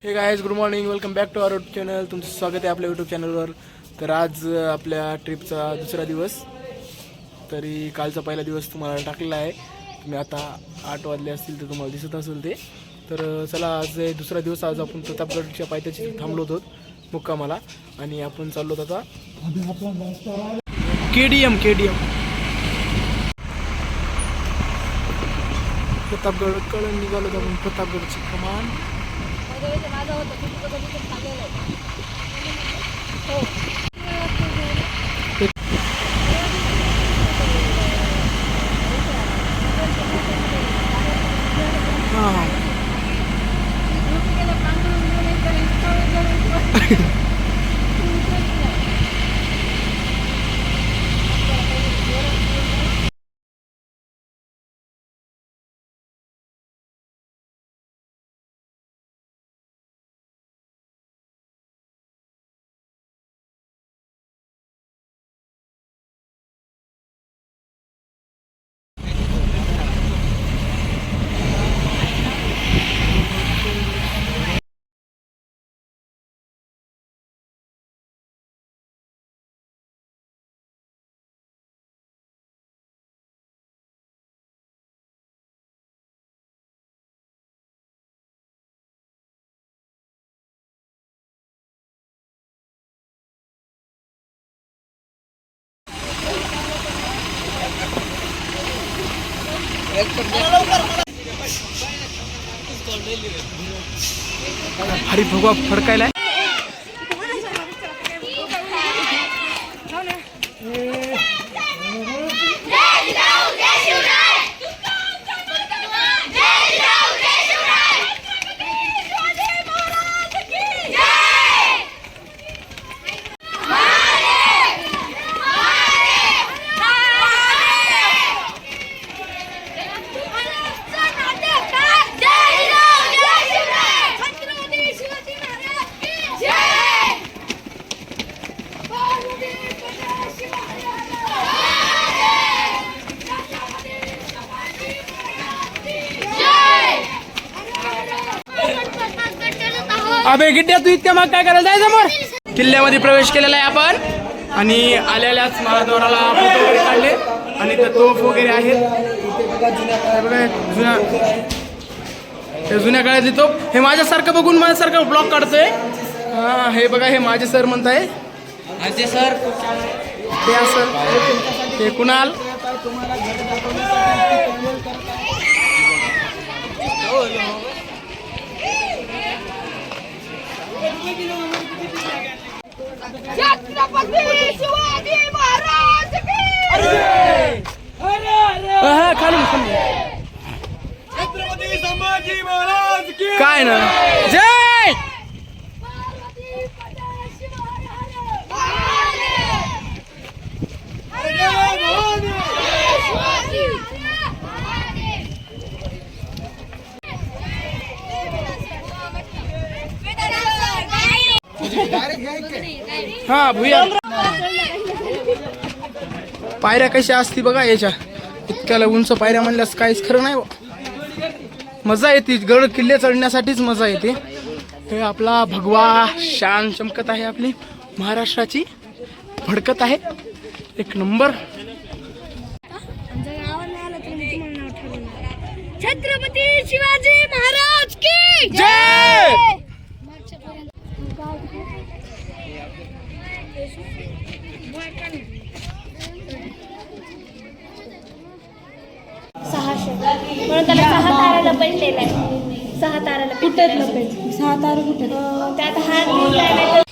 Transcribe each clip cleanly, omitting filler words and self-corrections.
हे guys, good morning, welcome back to our YouTube channel. तुमचं स्वागत आहे आपल्या यूट्यूब चॅनलवर. तर आज आपल्या ट्रिपचा दुसरा दिवस, तरी कालचा पहिला दिवस तुम्हाला टाकलेला आहे. तुम्ही आता 8 वाजले असतील तर तुम्हाला दिसत असेल ते. तर चला, आज दुसरा दिवस. आज आपण प्रतापगडच्या पायथ्याशी थांबलो होतो मुक्कामाला आणि आपण चाललो आता केडीएम प्रतापगडकडे निघालो आपण. प्रतापगडची कमान हरी भगवा फडकायला. अबे गिड्ड्या, तू इतक्या मग काय करायला जायचं? समोर किल्ल्यामध्ये प्रवेश केलेला आहे आपण आणि आलेल्याच महाद्वाराला फोटो वगैरे काढले आणि त्या तोफ वगैरे आहेत. जुन्या काळातली तोफ. हे माझ्यासारखं बघून माझ्यासारखं ब्लॉग काढतोय. हा, हे बघा, हे माझे सर म्हणत आहे. माझे सर ते असं, हे कुणाल. छत्रपती शिवाजी महाराज की खाली छत्रपती संभाजी महाराज की काय ना. जय हा भूया. पायऱ्या कशा असती बघा याच्या. इतक्याला उंच पायऱ्या म्हणल्यास काहीच खरं नाही. मजा येते गड किल्ले चढण्यासाठीच मजा येते. हे आपला भगवा शान चमकत आहे. आपली महाराष्ट्राची भडकत आहे. एक नंबर. छत्रपती शिवाजी महाराज की जय. म्हणून त्याला 6 ताराला पडलेला आहे. 6 ताराला कुठेच लपेट. 6 तारा कुठे त्यात हात दिला.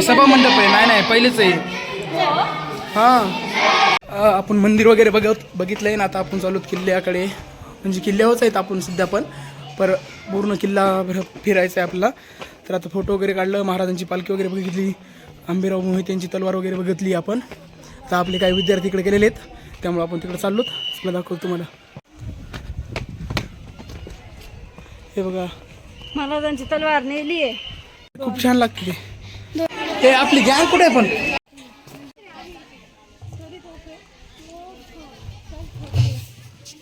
सभा मंडप आहे. नाही पहिलेच आहे. हा, आपण मंदिर वगैरे बघितलंय ना. आता आपण चालू किल्ल्याकडे, म्हणजे किल्ल्यावरच आहेत आपण सध्या, पण पूर्ण किल्ला फिरायचा आहे आपल्याला. तर आता फोटो वगैरे काढलं, महाराजांची पालखी वगैरे बघितली, आंबेराव मोहितेंची तलवार वगैरे बघितली आपण. आता आपले काही विद्यार्थी इकडे गेलेले आहेत, त्यामुळे आपण तिकडे चाललोत. मला दाखवतो तुम्हाला. हे बघा, महाराजांची तलवार नेली आहे. खूप छान लागते. हे आपली गॅंग कुठे आहे पण?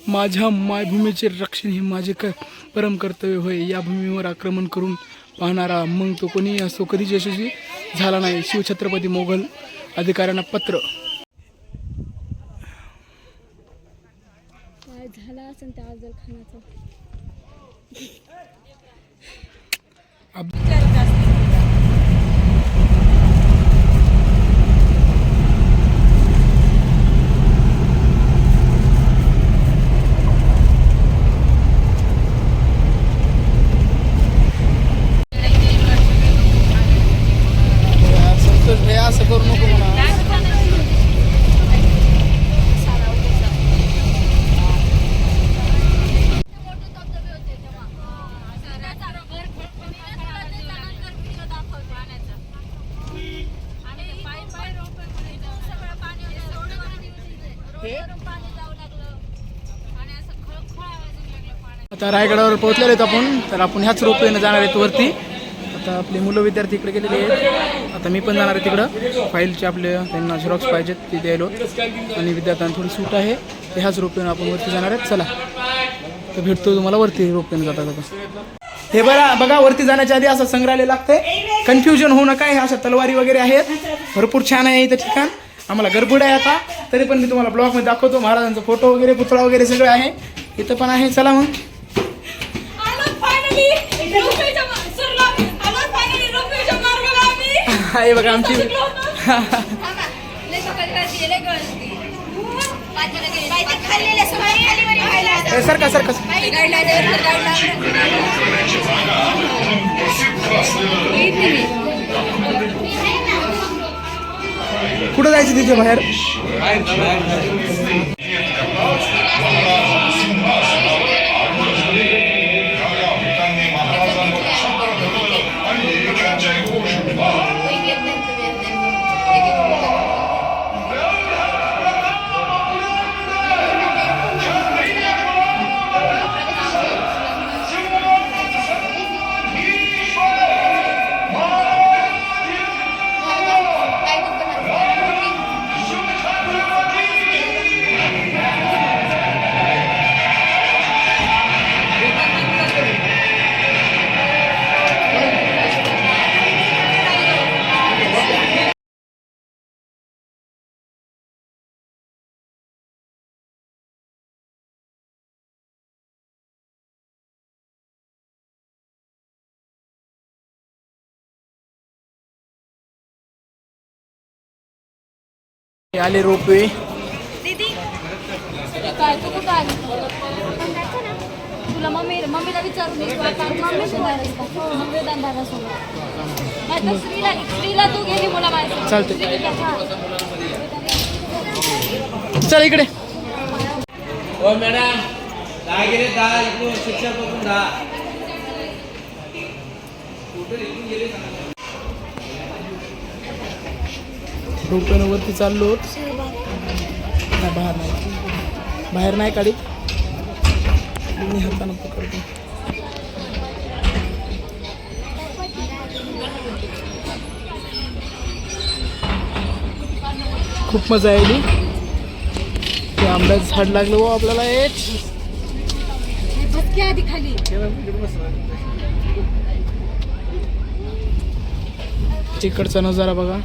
माझ्या मायभूमीचे रक्षण हे माझे परम कर्तव्य होय. या भूमीवर आक्रमण करून पाहणारा मग तो कोणी असो कधीच यशस्वी झाला नाही. शिवछत्रपती मोगल अधिकाऱ्यांना पत्र. काय झाला असेल त्या अफजल खानाचं. संतोष भैया असं करू नको म्हणा. आता रायगडावर पोहोचलेले आहेत आपण. तर आपण ह्याच रोपवेनं जाणार आहेत वरती. आता आपले मुलं विद्यार्थी इकडे गेलेले आहेत. आता मी पण जाणार आहे तिकडं. फाईलचे आपले त्यांना झेरॉक्स पाहिजेत ते द्यायलो आणि विद्यार्थ्यांना थोडी सूट आहे. ते ह्याच रोपवेनं आपण वरती जाणार आहेत. चला तर भेटतो तुम्हाला वरती रोपवेनं जाता जाता. हे बघा वरती जाण्याच्या आधी असं संग्रहालय लागतंय. कन्फ्युजन होऊ नका. हे अशा तलवारी वगैरे आहेत. भरपूर छान आहे इथं ठिकाण. आम्हाला गडबड आहे आता तरी पण मी तुम्हाला ब्लॉगमध्ये दाखवतो. महाराजांचा फोटो वगैरे पुतळा वगैरे सगळं आहे इथं पण आहे. चला मग. हे बघा आमची सरका सरका कुठं जायचं तिथे बाहेर. आले रोपवे. काय तू कुठं आली तुला मम्मीला विचारून श्रीला तू गेली मुला माझ्या. चालते चल इकडे. हो मॅडम 10 गेले 10 इकडून शिक्षक बघून 10 रोपवेनं वरती चाललो. बाहेर नाही काढीत मी हातानं पकडतो. खूप मजा आली. ते आंब्याचं झाड लागलं हो आपल्याला. आधी खाली तिकडचा नजारा बघा.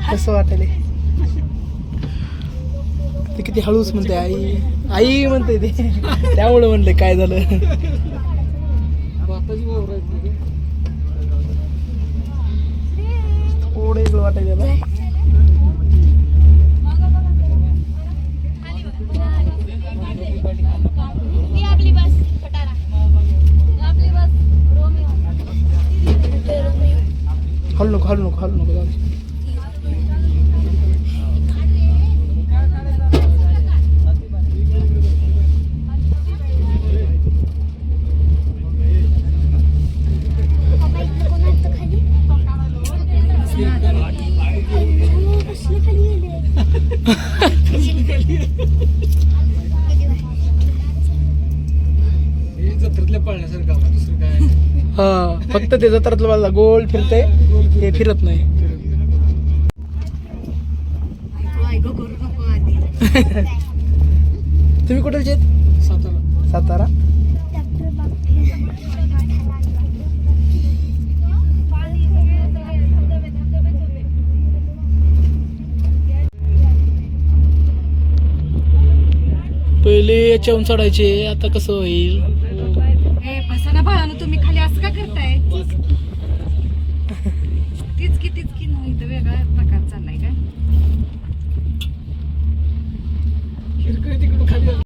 कसं वाटले ते किती हळूच म्हणते. आई आई म्हणते ते त्यामुळे म्हणले काय झालं. थोडं इकडं वाटायचं. हलू नको जत्रेतल्या पाळण्यासारखं दुसरं काय हा फक्त ते जत्रातलं बाजूला गोल फिरते हे फिरत नाही. तुम्ही कुठे आहेत? सातारा. सातारा. पहिले याच्याहून चढायचे आता कसं होईल? फसाना भावानं तुम्ही खाली असं का करताय? तीच की नाही तर वेगळा प्रकार चाललाय काय? हिरकळी तिकडून खाली आली.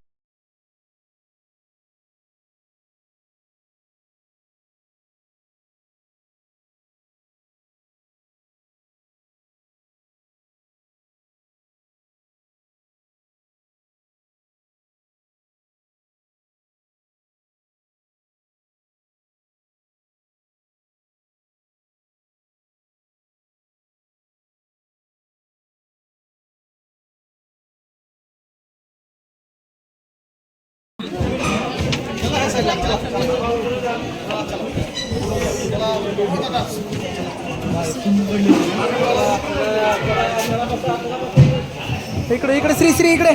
इकडे इकडे श्री श्री इकडे.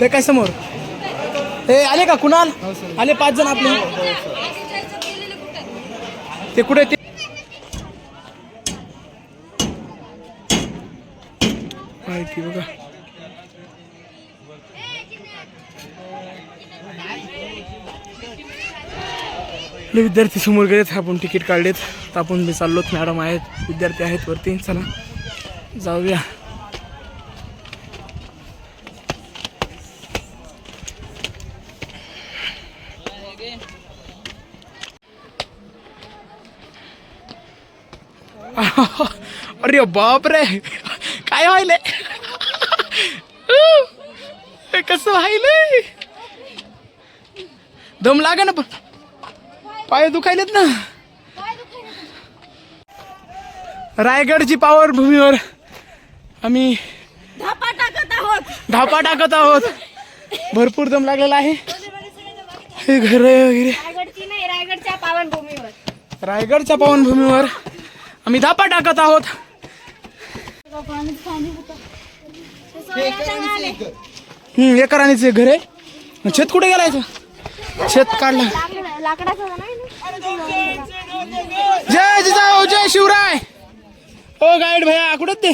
ते काय समोर हे आले का कुणाल आले 5 जण आपले. ते कुठे ते माहिती बघा. विद्यार्थी समोर गेलेत आपण तिकीट काढलेत तर आपण मी चाललोत. मॅडम आहेत विद्यार्थी आहेत वरती. चला जाऊया. अरे बाप रे काय व्हायलंय? कसं व्हायलंय? दम लागा ना पण पाय दुखायलेत ना. रायगडची पावर भूमीवर आम्ही धापा टाकत आहोत. भरपूर दम लागलेला आहे. हे घर वगैरे रायगडची नाही, रायगडच्या पावनभूमीवर. रायगडच्या पावनभूमीवर आम्ही धापा टाकत आहोत. एका राणीचे घर आहे. शेत कुठे गेलायचं? शेत काढलं. लाकडाचं नाही ना. जय जिजाऊ जय शिवराय. ओ गाईड भैया कुठे ते?